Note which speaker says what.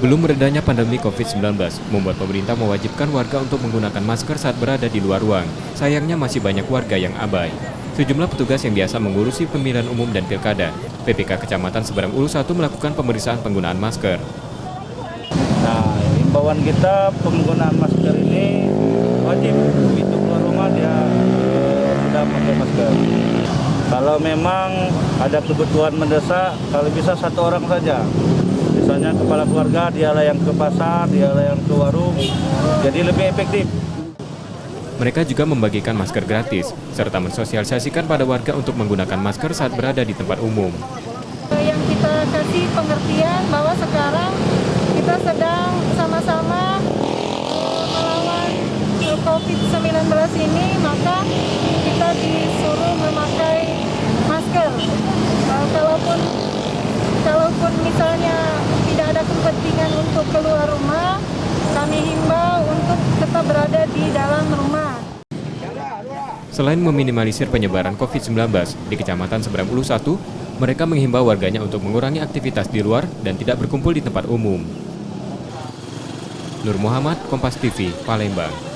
Speaker 1: Belum meredanya pandemi COVID-19 membuat pemerintah mewajibkan warga untuk menggunakan masker saat berada di luar ruang. Sayangnya masih banyak warga yang abai. Sejumlah petugas yang biasa mengurusi pemilihan umum dan pilkada, PPK Kecamatan Seberang Ulus 1 melakukan pemeriksaan penggunaan masker.
Speaker 2: Nah, himbauan kita penggunaan masker ini wajib. Begitu keluar rumah dia sudah pakai masker. Kalau memang ada kebutuhan mendesak, kalau bisa satu orang saja. Misalnya kepala keluarga, dialah yang ke pasar, dialah yang ke warung, jadi lebih efektif.
Speaker 1: Mereka juga membagikan masker gratis, serta mensosialisasikan pada warga untuk menggunakan masker saat berada di tempat umum.
Speaker 3: Yang kita kasih pengertian bahwa sekarang kita sedang sama-sama melawan COVID-19 ini, maka kita disuruh memakai masker. Kalaupun misalnya tidak ada kepentingan untuk keluar rumah, kami himbau untuk tetap berada di dalam rumah.
Speaker 1: Selain meminimalisir penyebaran COVID-19 di Kecamatan Seberang Ulus 1, mereka menghimbau warganya untuk mengurangi aktivitas di luar dan tidak berkumpul di tempat umum. Nur Muhammad, Kompas TV, Palembang.